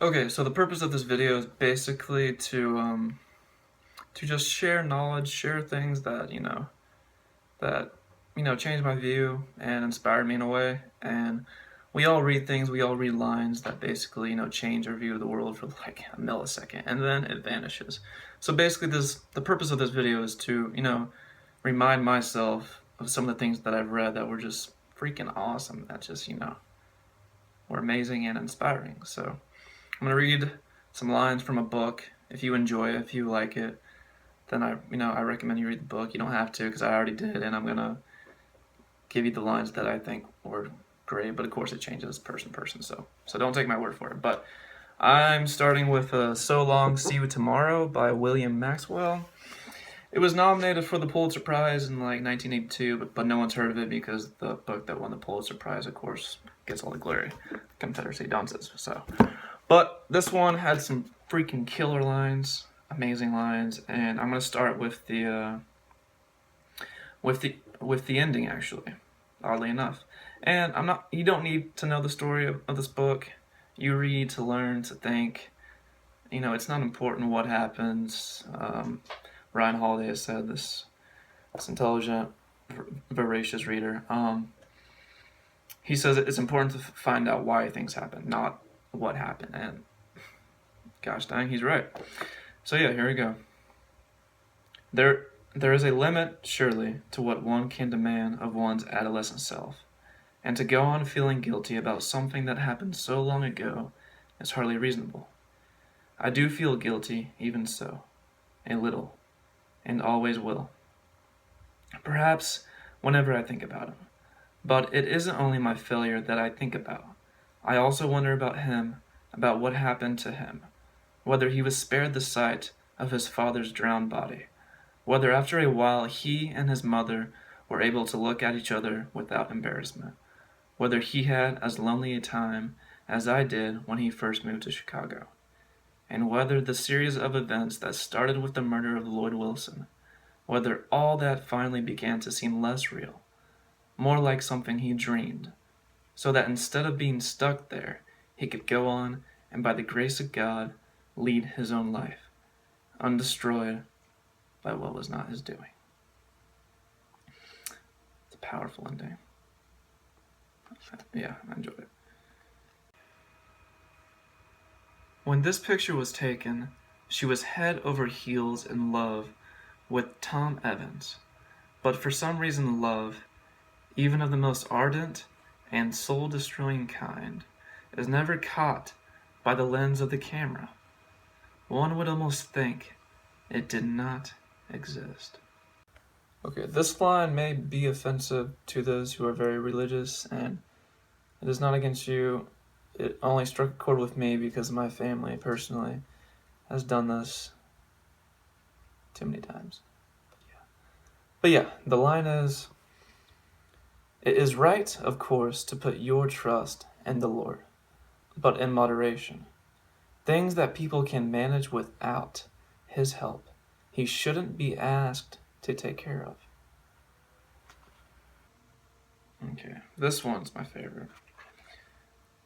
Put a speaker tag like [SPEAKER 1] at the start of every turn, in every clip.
[SPEAKER 1] Okay, so the purpose of this video is basically to just share knowledge, share things that change my view and inspire me in a way. And we all read things, we all read lines that basically change our view of the world for like a millisecond, and then it vanishes. So basically, the purpose of this video is to remind myself of some of the things that I've read that were just freaking awesome. That just were amazing and inspiring. So I'm gonna read some lines from a book. If you enjoy it, if you like it, then I recommend you read the book. You don't have to, because I already did, and I'm gonna give you the lines that I think were great. But of course, it changes person to person. So don't take my word for it. But I'm starting with "So Long, See You Tomorrow" by William Maxwell. It was nominated for the Pulitzer Prize in like 1982, but no one's heard of it because the book that won the Pulitzer Prize, of course, gets all the glory. Confederacy dances. So, but this one had some freaking killer lines, amazing lines, and I'm gonna start with the ending, actually, oddly enough. And you don't need to know the story of this book. You read to learn, to think. It's not important what happens. Ryan Holiday has said this intelligent, voracious reader. He says it's important to find out why things happen, not what happened. And gosh dang, he's right. So yeah, here we go. There is a limit, surely, to what one can demand of one's adolescent self, and to go on feeling guilty about something that happened so long ago is hardly reasonable. I do feel guilty, even so, a little, and always will. Perhaps whenever I think about him. But it isn't only my failure that I think about. I also wonder about him, about what happened to him, whether he was spared the sight of his father's drowned body, whether after a while he and his mother were able to look at each other without embarrassment, whether he had as lonely a time as I did when he first moved to Chicago, and whether the series of events that started with the murder of Lloyd Wilson, whether all that finally began to seem less real, more like something he dreamed, so that instead of being stuck there, he could go on and by the grace of God lead his own life, undestroyed by what was not his doing. It's a powerful ending. Yeah, I enjoyed it. When this picture was taken, she was head over heels in love with Tom Evans. But for some reason love, even of the most ardent and soul-destroying kind, is never caught by the lens of the camera. One would almost think it did not exist. Okay, this line may be offensive to those who are very religious, and it is not against you. It only struck a chord with me because my family, personally, has done this too many times. But yeah, the line is, "It is right, of course, to put your trust in the Lord, but in moderation. Things that people can manage without His help, He shouldn't be asked to take care of." Okay, this one's my favorite.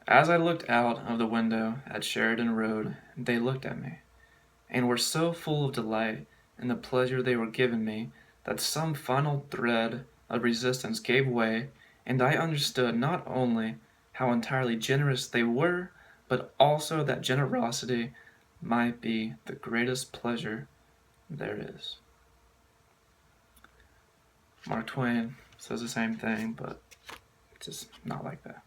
[SPEAKER 1] As I looked out of the window at Sheridan Road, they looked at me, and were so full of delight in the pleasure they were giving me that some final thread of resistance gave way, and I understood not only how entirely generous they were, but also that generosity might be the greatest pleasure there is. Mark Twain says the same thing, but just not like that.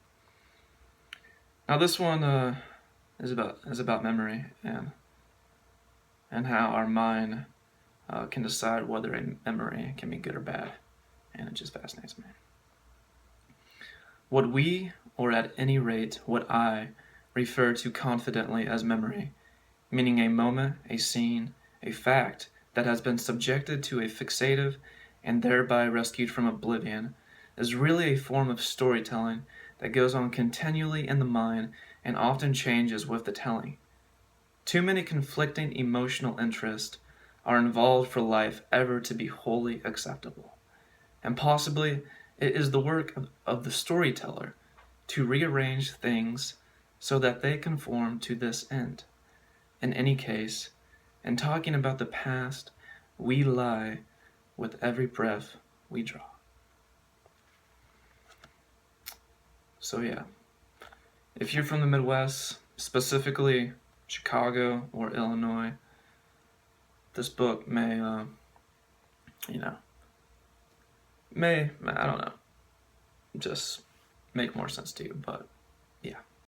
[SPEAKER 1] Now this one is about memory and how our mind can decide whether a memory can be good or bad, and it just fascinates me. What we, or at any rate what I, refer to confidently as memory, meaning a moment, a scene, a fact that has been subjected to a fixative and thereby rescued from oblivion, is really a form of storytelling that goes on continually in the mind and often changes with the telling. Too many conflicting emotional interests are involved for life ever to be wholly acceptable, and possibly it is the work of the storyteller to rearrange things so that they conform to this end. In any case, in talking about the past, we lie with every breath we draw. So yeah, if you're from the Midwest, specifically Chicago or Illinois, this book may, I don't know, just make more sense to you, but yeah.